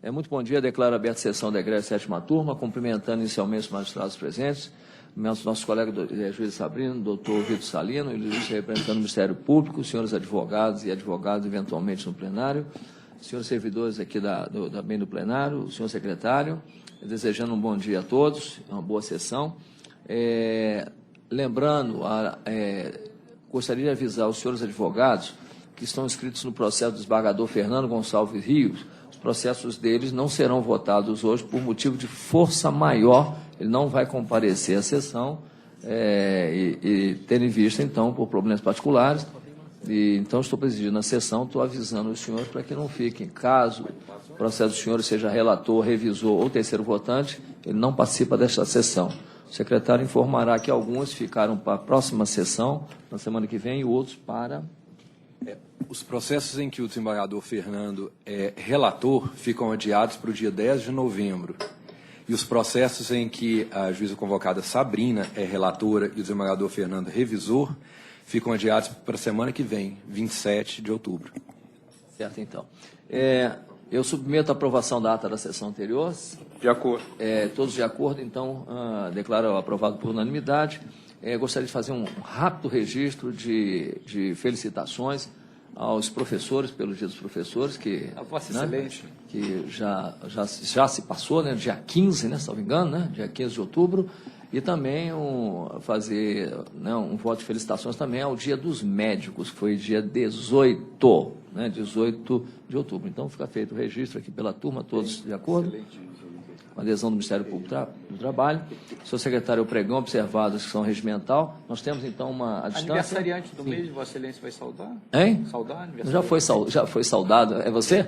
Muito bom dia, declaro aberta a sessão da Egrégio Sétima Turma, cumprimentando inicialmente os magistrados presentes, nossos colegas juiz Sabrino, doutor Vitor Salino, e representando o Ministério Público, senhores advogados e advogados eventualmente no plenário, senhores servidores aqui também do plenário, o senhor secretário, desejando um bom dia a todos, uma boa sessão. Lembrando, gostaria de avisar os senhores advogados que estão inscritos no processo do desembargador Fernando Gonçalves Rios. Os processos deles não serão votados hoje por motivo de força maior. Ele não vai comparecer à sessão e tendo em vista, então, por problemas particulares. Então, estou presidindo a sessão, estou avisando os senhores para que não fiquem. Caso o processo dos senhores seja relator, revisor ou terceiro votante, ele não participa desta sessão. O secretário informará que alguns ficaram para a próxima sessão, na semana que vem, e outros para... Os processos em que o desembargador Fernando é relator ficam adiados para o dia 10 de novembro. E os processos em que a juíza convocada Sabrina é relatora e o desembargador Fernando revisor ficam adiados para a semana que vem, 27 de outubro. Certo, então. Eu submeto a aprovação da ata da sessão anterior. De acordo. Todos de acordo, então, declaro aprovado por unanimidade. Gostaria de fazer um rápido registro de felicitações aos professores, pelo Dia dos Professores, que, a Vossa Excelência, que já se passou, né, dia 15, né, se não me engano, né, dia 15 de outubro, e também fazer um voto de felicitações também ao Dia dos Médicos, que foi dia 18, né, 18 de outubro. Então, fica feito o registro aqui pela turma, todos de acordo? Excelente. Com adesão do Ministério Público do Trabalho. Senhor secretário, o pregão observado a sessão regimental. Nós temos, então, a distância... Aniversariante do mês, Vossa Excelência vai saudar? Hein? Saudar aniversário? Já foi saudado. É você?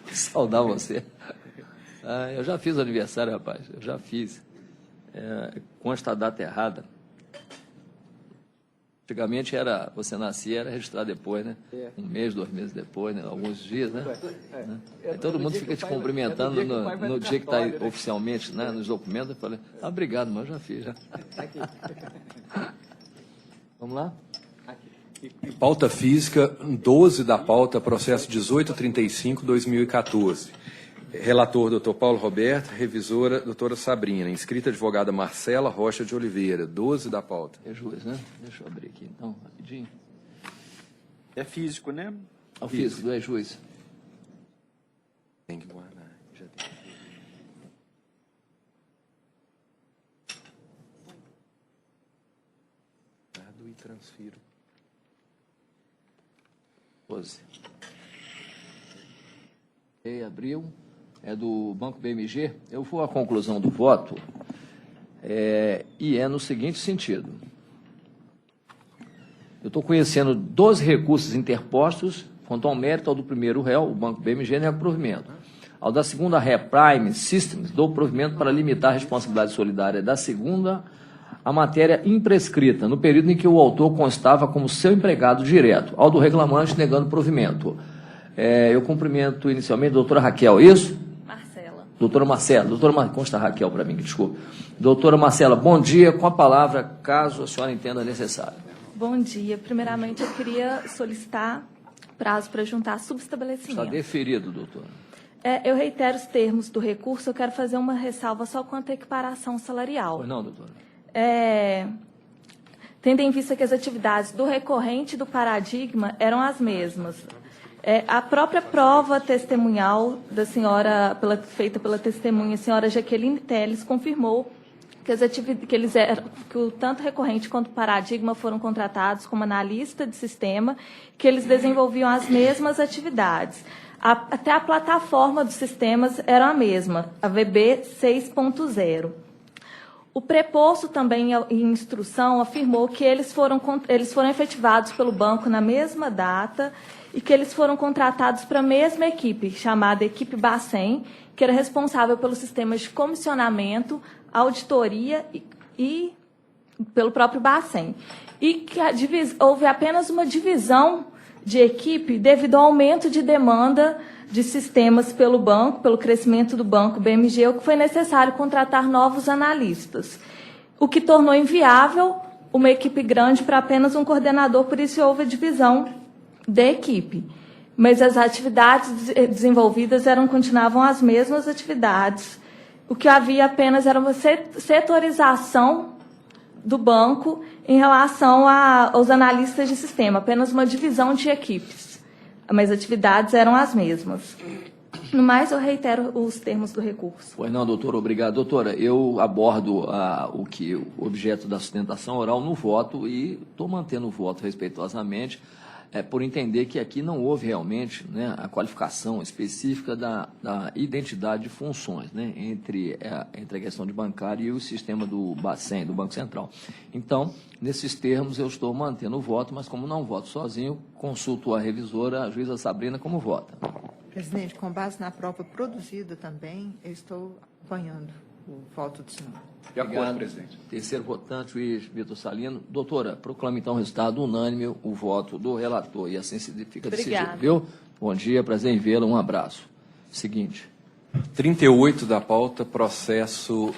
Vou saudar você. Eu já fiz o aniversário, rapaz. Eu já fiz. Consta a data errada. Antigamente você nascia, era registrar depois, né? Um mês, 2 meses depois, né? Alguns dias, né? Aí todo mundo fica te cumprimentando no dia que está oficialmente, né? Nos documentos. Eu falei, obrigado, mas eu já fiz. Já. Vamos lá? Pauta física, 12 da pauta, processo 1835-2014. Relator, doutor Paulo Roberto, revisora, doutora Sabrina, inscrita advogada Marcela Rocha de Oliveira, 12 da pauta. É juiz, né? Deixa eu abrir aqui, então, rapidinho. É físico, né? É o físico, do juiz. Tem que guardar, já tem. Guardo e transfiro. 12. Abril. É do Banco BMG. Eu vou à conclusão do voto e é no seguinte sentido. Eu estou conhecendo 12 recursos interpostos quanto ao mérito ao do primeiro réu, o Banco BMG, nego provimento. Ao da segunda ré, Prime Systems, dou provimento para limitar a responsabilidade solidária da segunda a matéria imprescrita, no período em que o autor constava como seu empregado direto, ao do reclamante negando provimento. Eu cumprimento inicialmente a doutora Raquel, isso? Doutora Marcela, consta Raquel para mim, desculpa. Doutora Marcela, bom dia, com a palavra, caso a senhora entenda necessário. Bom dia. Primeiramente, eu queria solicitar prazo para juntar subestabelecimento. Está deferido, doutora. Eu reitero os termos do recurso, eu quero fazer uma ressalva só quanto à equiparação salarial. Pois não, doutora. Tendo em vista que as atividades do recorrente e do paradigma eram as mesmas. A própria prova testemunhal da senhora, feita pela testemunha, a senhora Jaqueline Teles, confirmou que o tanto recorrente quanto paradigma foram contratados como analista de sistema, que eles desenvolviam as mesmas atividades. Até a plataforma dos sistemas era a mesma, a VB 6.0. O preposto também em instrução afirmou que eles foram efetivados pelo banco na mesma data e que eles foram contratados para a mesma equipe, chamada equipe Bacen, que era responsável pelos sistemas de comissionamento, auditoria e pelo próprio Bacen. E que houve apenas uma divisão de equipe devido ao aumento de demanda de sistemas pelo banco, pelo crescimento do banco BMG, o que foi necessário contratar novos analistas, o que tornou inviável uma equipe grande para apenas um coordenador, por isso houve a divisão da equipe. mas as atividades desenvolvidas continuavam as mesmas atividades. O que havia apenas era uma setorização do banco em relação aos analistas de sistema, apenas uma divisão de equipes, mas as atividades eram as mesmas. No mais, eu reitero os termos do recurso. Pois não, doutora, obrigado. Doutora, eu abordo o objeto da sustentação oral no voto e estou mantendo o voto respeitosamente, por entender que aqui não houve realmente, né, a qualificação específica da identidade de funções, né, entre a questão de bancário e o sistema do Bacen, do Banco Central. Então, nesses termos, eu estou mantendo o voto, mas como não voto sozinho, consulto a revisora, a juíza Sabrina, como vota. Presidente, com base na prova produzida também, eu estou acompanhando o voto do senhor. De acordo, presidente. Terceiro votante, juiz Vitor Salino. Doutora, proclama então o resultado unânime, o voto do relator, e assim se fica decidido, Obrigada. viu? Bom dia, prazer em vê-la, um abraço. Seguinte. 38 da pauta, processo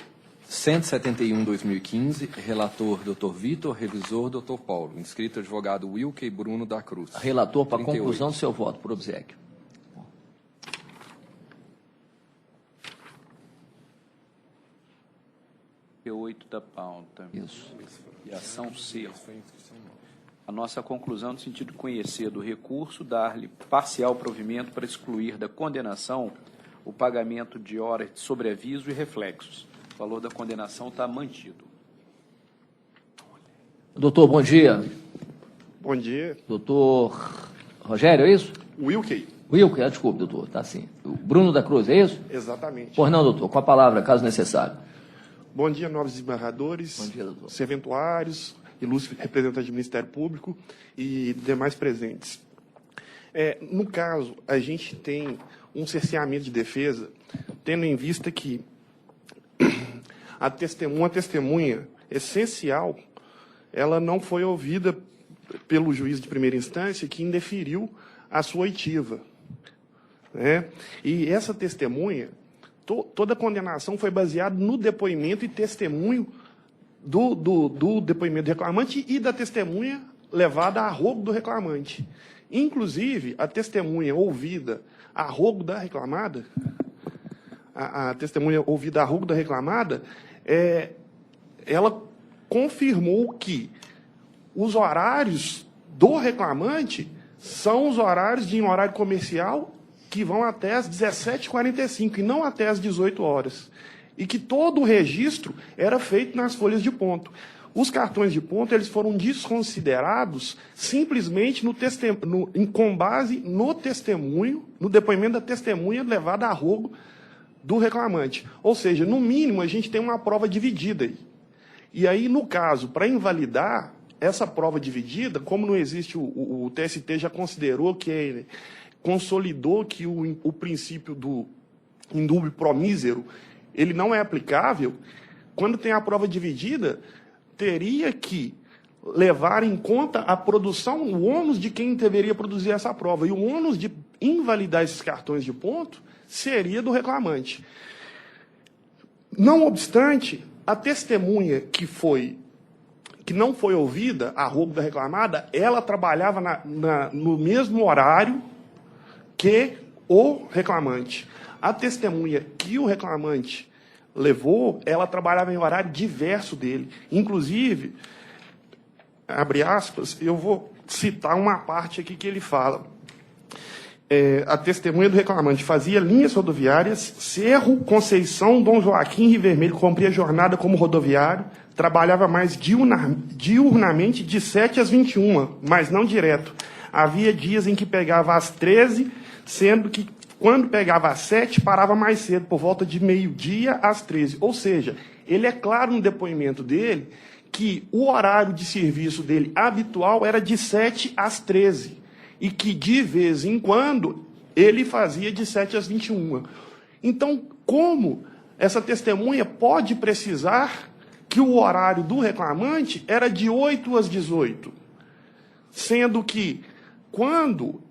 171/2015, relator Dr. Vitor, revisor Dr. Paulo, inscrito advogado Wilkey Bruno da Cruz. Relator, para 38. conclusão do seu voto, por obséquio. 8 da pauta. Isso. E ação C. A nossa conclusão no sentido de conhecer do recurso, dar-lhe parcial provimento para excluir da condenação o pagamento de horas de sobreaviso e reflexos. O valor da condenação está mantido. Doutor, bom dia. Bom dia. Doutor Rogério, é isso? Wilkey. Wilker, desculpe, doutor, tá sim. O Bruno da Cruz, é isso? Exatamente. Pois não, doutor, com a palavra, caso necessário. Bom dia, nobres desembargadores, Bom dia, doutor. serventuários, ilustres representantes do Ministério Público e demais presentes. No caso, a gente tem um cerceamento de defesa, tendo em vista que uma testemunha essencial, ela não foi ouvida pelo juiz de primeira instância, que indeferiu a sua oitiva, né? E essa testemunha, toda a condenação foi baseada no depoimento e testemunho do depoimento do reclamante e da testemunha levada a arrogo do reclamante. Inclusive, a testemunha ouvida a arrogo da reclamada, a testemunha ouvida a arrogo da reclamada, ela confirmou que os horários do reclamante são os horários em horário comercial que vão até as 17h45 e não até as 18 horas. E que todo o registro era feito nas folhas de ponto. Os cartões de ponto eles foram desconsiderados simplesmente com base no testemunho, no depoimento da testemunha levada a arrogo do reclamante. Ou seja, no mínimo, a gente tem uma prova dividida aí. E aí, no caso, para invalidar essa prova dividida, como não existe, o TST já considerou que consolidou que o princípio do indúbio pro mísero, ele não é aplicável, quando tem a prova dividida, teria que levar em conta a produção, o ônus de quem deveria produzir essa prova. E o ônus de invalidar esses cartões de ponto seria do reclamante. Não obstante, a testemunha que não foi ouvida, a arrogo da reclamada, ela trabalhava no mesmo horário que o reclamante. A testemunha que o reclamante levou, ela trabalhava em horário diverso dele. Inclusive, abre aspas, eu vou citar uma parte aqui que ele fala. A testemunha do reclamante fazia linhas rodoviárias, Cerro, Conceição, Dom Joaquim, Rio Vermelho, cumpria jornada como rodoviário, trabalhava mais diurnamente de 7 às 21, mas não direto. Havia dias em que pegava às 13, sendo que quando pegava às 7, parava mais cedo, por volta de meio-dia às 13. Ou seja, ele é claro no depoimento dele que o horário de serviço dele habitual era de 7 às 13. E que, de vez em quando, ele fazia de 7 às 21. Então, como essa testemunha pode precisar que o horário do reclamante era de 8 às 18? Sendo que, quando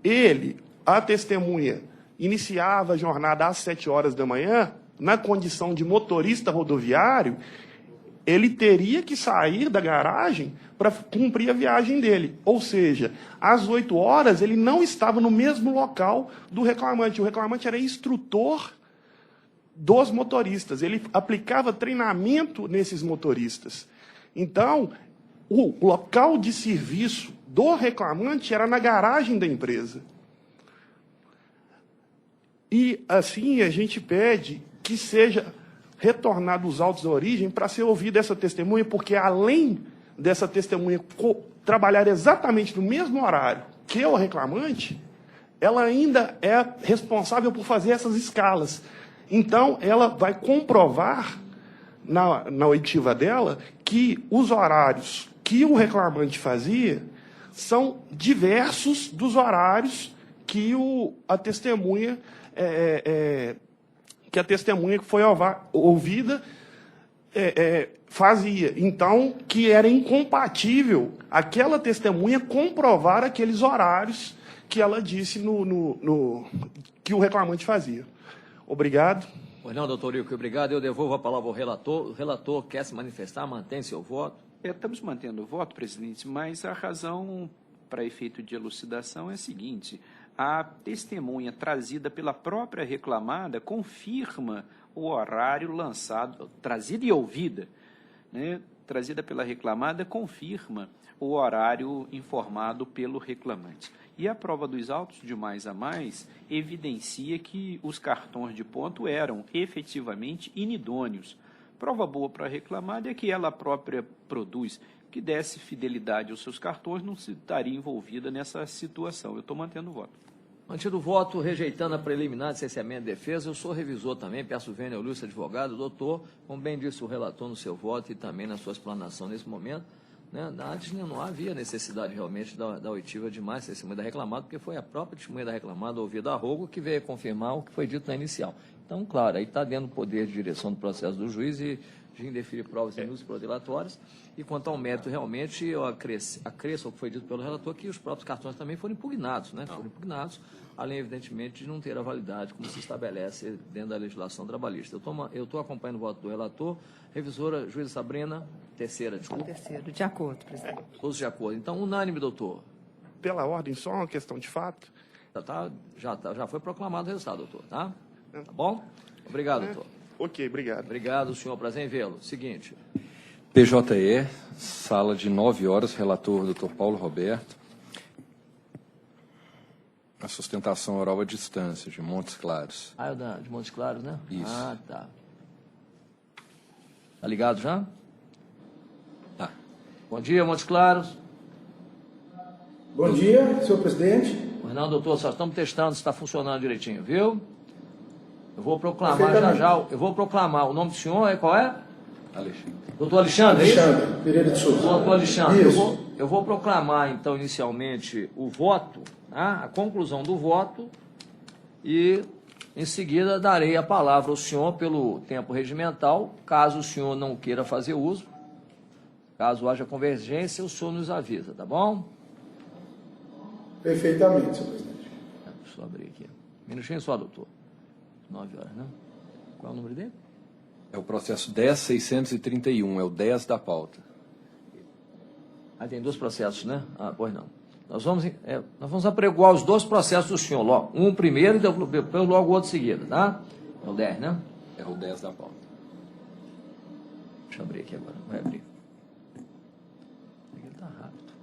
a testemunha, iniciava a jornada às 7 horas da manhã, na condição de motorista rodoviário, ele teria que sair da garagem para cumprir a viagem dele. Ou seja, às 8 horas, ele não estava no mesmo local do reclamante. O reclamante era instrutor dos motoristas. Ele aplicava treinamento nesses motoristas. Então, o local de serviço do reclamante era na garagem da empresa. E, assim, a gente pede que seja retornado os autos da origem para ser ouvida essa testemunha, porque, além dessa testemunha trabalhar exatamente no mesmo horário que o reclamante, ela ainda é responsável por fazer essas escalas. Então, ela vai comprovar, na oitiva dela, que os horários que o reclamante fazia são diversos dos horários que a testemunha que foi ouvida fazia. Então, que era incompatível aquela testemunha comprovar aqueles horários que ela disse que o reclamante fazia. Obrigado. Pois não, doutor Ilco, obrigado. Eu devolvo a palavra ao relator. O relator quer se manifestar, mantém seu voto. Estamos mantendo o voto, presidente, mas a razão para efeito de elucidação é a seguinte: a testemunha trazida pela própria reclamada confirma o horário lançado, trazida e ouvida, né? Trazida pela reclamada confirma o horário informado pelo reclamante. E a prova dos autos de mais a mais evidencia que os cartões de ponto eram efetivamente inidôneos. Prova boa para a reclamada é que ela própria produz. Que desse fidelidade aos seus cartões, não se estaria envolvida nessa situação. Eu estou mantendo o voto. Mantido o voto, rejeitando a preliminar de cerceamento de defesa, eu sou revisor também, peço vênia ao ilustre advogado, doutor, como bem disse o relator no seu voto e também na sua explanação nesse momento, né, antes não havia necessidade realmente da oitiva de mais testemunha da reclamada, porque foi a própria testemunha da reclamada, ouvida a rogo, que veio confirmar o que foi dito na inicial. Então, claro, aí está dentro do poder de direção do processo do juiz e de indeferir provas inúteis protelatórias. E quanto ao mérito, realmente, eu acresço ao que foi dito pelo relator, que os próprios cartões também foram impugnados, né? Foram impugnados, além, evidentemente, de não ter a validade, como se estabelece dentro da legislação trabalhista. Eu estou acompanhando o voto do relator. Revisora, juíza Sabrina, terceira, desculpa. Terceiro, de acordo, presidente. Todos de acordo. Então, unânime, doutor. Pela ordem, só uma questão de fato. Já foi proclamado o resultado, doutor, tá? Tá bom? Obrigado, doutor. Ok, obrigado. Obrigado, senhor. Prazer em vê-lo. Seguinte. PJE, sala de 9 horas, relator doutor Paulo Roberto. A sustentação oral à distância, de Montes Claros. Ah, é de Montes Claros, né? Isso. Ah, tá. Tá ligado já? Tá. Bom dia, Montes Claros. Bom dia, senhor presidente. Pois não, doutor, só estamos testando se está funcionando direitinho, viu? Eu vou proclamar eu vou proclamar. O nome do senhor qual é? Alexandre. Doutor Alexandre, é isso? Alexandre Pereira de Souza. Doutor Alexandre, Isso. eu vou proclamar, então, inicialmente, o voto, tá? A conclusão do voto, e, em seguida, darei a palavra ao senhor pelo tempo regimental. Caso o senhor não queira fazer uso, caso haja convergência, o senhor nos avisa, tá bom? Perfeitamente, senhor presidente. Deixa eu abrir aqui. Minutinho só, doutor. 9 horas, né? Qual é o número dele? É o processo 10.631, é o 10 da pauta. Ah, tem 2 processos, né? Ah, pois não. Nós vamos apregoar os 2 processos do senhor, logo. Um primeiro e depois logo o outro seguido, tá? É o 10, né? É o 10 da pauta. Deixa eu abrir aqui agora. Vai abrir. Ele tá rápido.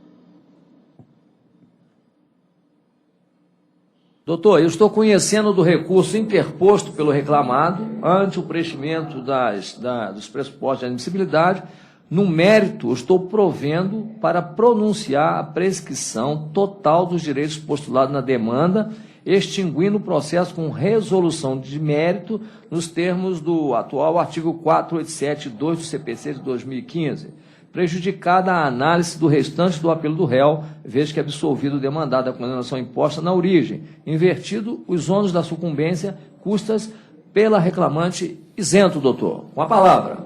Doutor, eu estou conhecendo do recurso interposto pelo reclamado ante o preenchimento dos pressupostos de admissibilidade. No mérito, eu estou provendo para pronunciar a prescrição total dos direitos postulados na demanda, extinguindo o processo com resolução de mérito nos termos do atual artigo 487.2 do CPC de 2015, prejudicada a análise do restante do apelo do réu, vez que absolvido o demandado da condenação imposta na origem, invertido os ônus da sucumbência, custas pela reclamante isento, doutor. Com a palavra.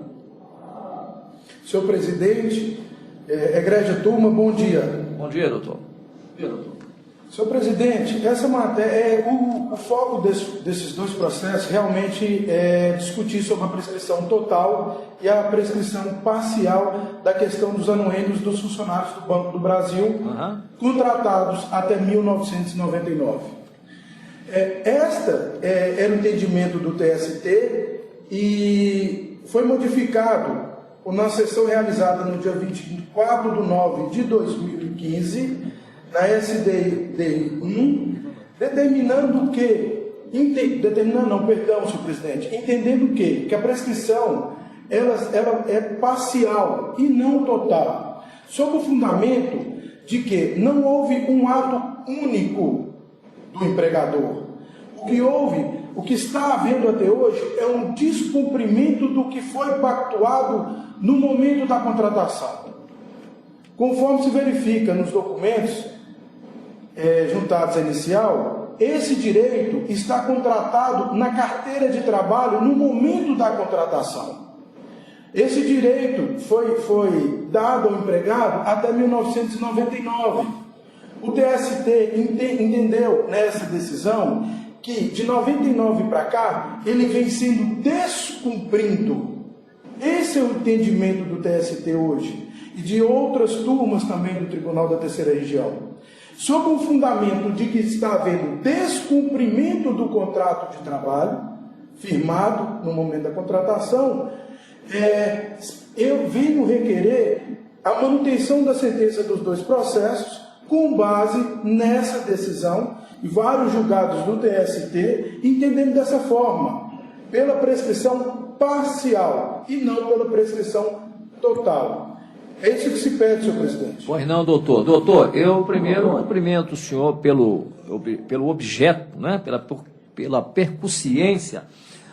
Senhor presidente, egrégia turma, bom dia. Bom dia, doutor. Bom dia, doutor. Senhor presidente, essa matéria, o foco desses dois processos realmente é discutir sobre a prescrição total e a prescrição parcial da questão dos anuênios dos funcionários do Banco do Brasil, contratados até 1999. Era o entendimento do TST e foi modificado na sessão realizada no dia 24 de 9 de 2015, na SDI 1, entendendo que a prescrição ela é parcial e não total, sob o fundamento de que não houve um ato único do empregador. O que está havendo até hoje é um descumprimento do que foi pactuado no momento da contratação. Conforme se verifica nos documentos juntados à inicial, esse direito está contratado na carteira de trabalho no momento da contratação. Esse direito foi dado ao empregado até 1999. O TST entendeu nessa decisão que de 99 para cá ele vem sendo descumprido. Esse é o entendimento do TST hoje e de outras turmas também do Tribunal da Terceira Região. Sob o fundamento de que está havendo descumprimento do contrato de trabalho, firmado no momento da contratação, eu venho requerer a manutenção da sentença dos dois processos com base nessa decisão e vários julgados do TST, entendendo dessa forma, pela prescrição parcial e não pela prescrição total. É isso que se pede, senhor presidente. Pois não, doutor. Doutor, eu primeiro cumprimento o senhor pelo objeto, né, pela percussiência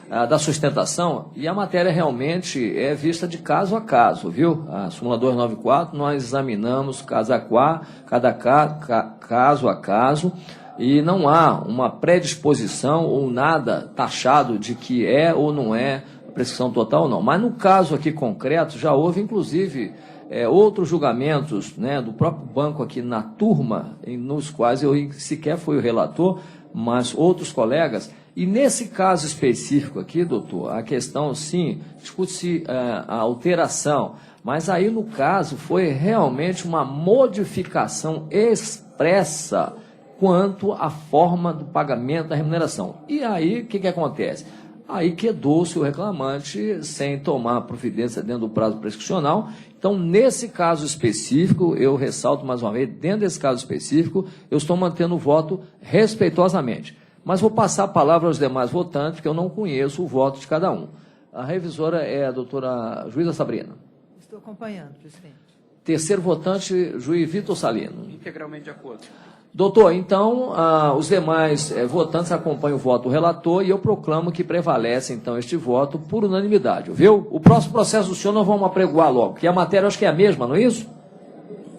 da sustentação, e a matéria realmente é vista de caso a caso, viu? A súmula 294, nós examinamos caso a caso, e não há uma predisposição ou nada taxado de que é ou não é prescrição total ou não. Mas no caso aqui concreto, já houve, inclusive, outros julgamentos, né, do próprio banco aqui na turma, nos quais eu sequer fui o relator, mas outros colegas. E nesse caso específico aqui, doutor, a questão, sim, discute-se a alteração, mas aí no caso foi realmente uma modificação expressa quanto à forma do pagamento da remuneração. E aí, o que acontece? Aí quedou-se o reclamante sem tomar providência dentro do prazo prescricional. Então, nesse caso específico, eu ressalto mais uma vez, dentro desse caso específico, eu estou mantendo o voto respeitosamente. Mas vou passar a palavra aos demais votantes, porque eu não conheço o voto de cada um. A revisora é a doutora Juíza Sabrina. Estou acompanhando, presidente. Terceiro votante, juiz Vitor Salino. Integralmente de acordo. Doutor, então, os demais votantes acompanham o voto do relator e eu proclamo que prevalece, então, este voto por unanimidade, viu? O próximo processo do senhor nós vamos apregoar logo, porque a matéria acho que é a mesma, não é isso?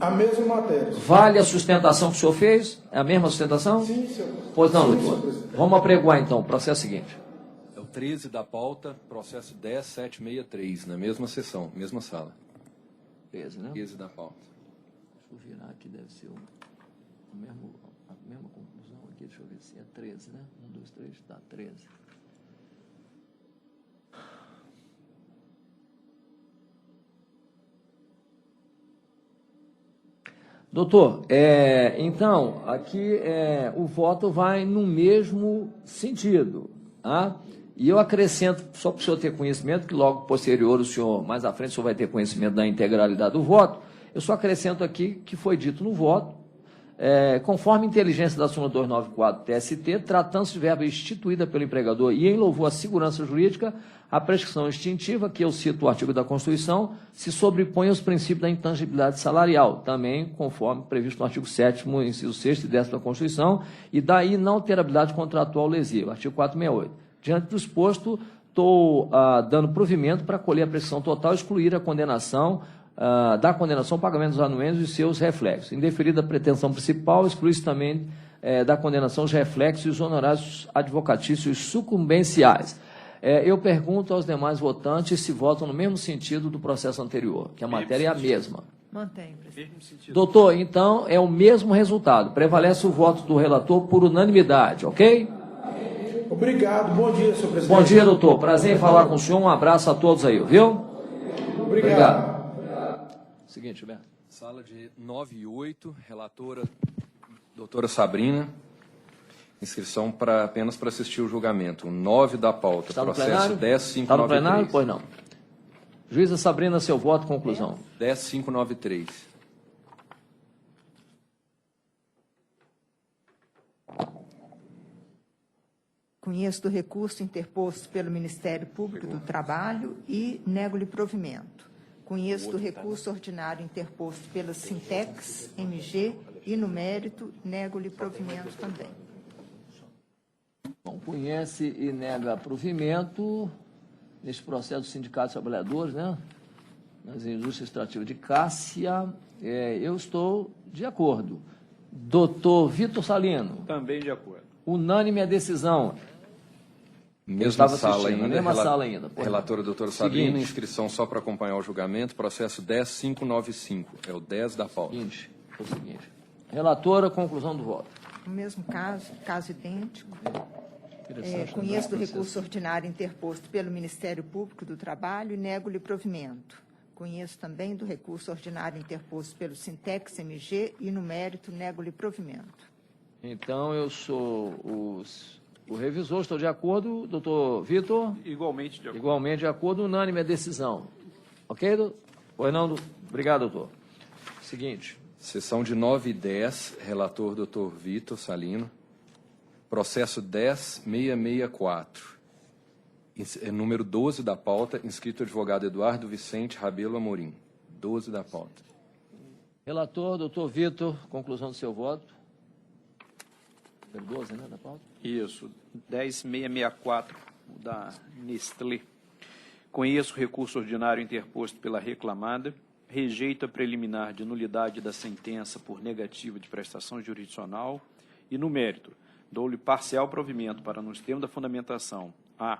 A mesma matéria. Vale a sustentação que o senhor fez? É a mesma sustentação? Sim, senhor. Pois não, Sim, doutor. senhor. Vamos apregoar, então, o processo seguinte. É o 13 da pauta, processo 10763, na mesma sessão, mesma sala. 13, né? 13 da pauta. Deixa eu virar aqui, deve ser a mesma conclusão aqui, deixa eu ver se é 13, né? 1, 2, 3, tá, 13. Doutor, então, aqui o voto vai no mesmo sentido, tá? E eu acrescento, só para o senhor ter conhecimento, que logo posterior, mais à frente, o senhor vai ter conhecimento da integralidade do voto, eu só acrescento aqui que foi dito no voto, conforme a inteligência da súmula 294 TST, tratando-se de verba instituída pelo empregador e em louvor à segurança jurídica, a prescrição extintiva, que eu cito o artigo da Constituição, se sobrepõe aos princípios da intangibilidade salarial, também conforme previsto no artigo 7º, inciso 6º e 10º da Constituição, e da inalterabilidade contratual lesiva, artigo 468. Diante do exposto, estou dando provimento para acolher a prescrição total e excluir a condenação, da condenação, pagamento dos anuênios e seus reflexos. Indeferida a pretensão principal, exclui-se também da condenação os reflexos e os honorários advocatícios sucumbenciais. Eu pergunto aos demais votantes se votam no mesmo sentido do processo anterior, que a matéria é a mesma. Mantém, presidente. Mesmo sentido. Doutor, então é o mesmo resultado. Prevalece o voto do relator por unanimidade, ok? Obrigado. Bom dia, senhor presidente. Bom dia, doutor. Prazer em falar com o senhor. Um abraço a todos aí, viu? Obrigado. Seguinte, Gilberto. Sala de 9 e 8, relatora doutora Sabrina. Inscrição apenas para assistir o julgamento. 9 da pauta, Está no processo plenário? 10.593. Está no plenário? Pois não. Juíza Sabrina, seu voto, conclusão. 10.593. Conheço do recurso interposto pelo Ministério Público do Trabalho e nego-lhe provimento. Conheço do recurso ordinário interposto pela Sintex, MG e, no mérito, nego-lhe provimento também. Bom, conhece e nega provimento neste processo do Sindicato dos Trabalhadores, né? Nas indústrias extrativas de Cássia. Eu estou de acordo. Doutor Vitor Salino, Também de acordo. unânime a decisão. Mesma estava sala assistindo, ainda. mesma sala ainda. Pois Relatora não. doutora Sabrina, Seguinte. inscrição só para acompanhar o julgamento, processo 10.595, é o 10 da pauta. Seguinte, é o seguinte. Relatora, conclusão do voto. No mesmo caso idêntico, Interessante, conheço do né? recurso ordinário interposto pelo Ministério Público do Trabalho e nego-lhe provimento. Conheço também do recurso ordinário interposto pelo Sintex MG e, no mérito, nego-lhe provimento. Então, eu sou o revisor, estou de acordo. Doutor Vitor? Igualmente de acordo. Igualmente de acordo, unânime a decisão. Ok? Pois não? Obrigado, doutor. Seguinte. Sessão de 9 e 10, relator doutor Vitor Salino. Processo 10.664. Número 12 da pauta, inscrito advogado Eduardo Vicente Rabelo Amorim. 12 da pauta. Relator, doutor Vitor, conclusão do seu voto. Número 12, né, da pauta? Isso, 10.664, o da Nestlé. Conheço o recurso ordinário interposto pela reclamada, rejeito a preliminar de nulidade da sentença por negativa de prestação jurisdicional e, no mérito, dou-lhe parcial provimento para, nos termos da fundamentação, a.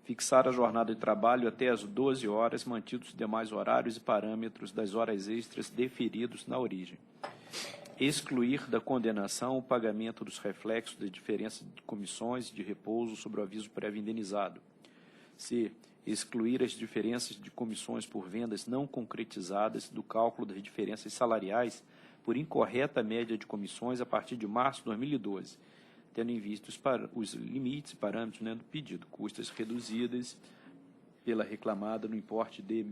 Fixar a jornada de trabalho até às 12 horas, mantidos os demais horários e parâmetros das horas extras deferidos na origem. Excluir da condenação o pagamento dos reflexos da diferença de comissões de repouso sobre o aviso prévio indenizado. C. Excluir as diferenças de comissões por vendas não concretizadas do cálculo das diferenças salariais por incorreta média de comissões a partir de março de 2012, tendo em vista os limites e parâmetros, né, do pedido, custas reduzidas pela reclamada no importe de R$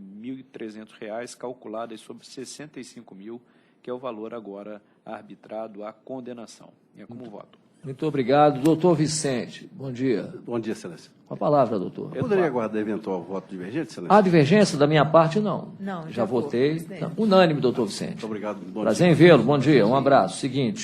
1.300, calculadas sobre R$ 65.000, que é o valor agora arbitrado à condenação. É como voto. Muito obrigado. Doutor Vicente, bom dia. Bom dia, excelência. Com a palavra, doutor. Poderia aguardar eventual voto divergente, excelência? Há divergência da minha parte, não. Não, Já já vou, votei. presidente. Unânime, doutor Vicente. Muito obrigado. Bom Prazer em vê-lo. Bom dia. Um abraço. Seguinte.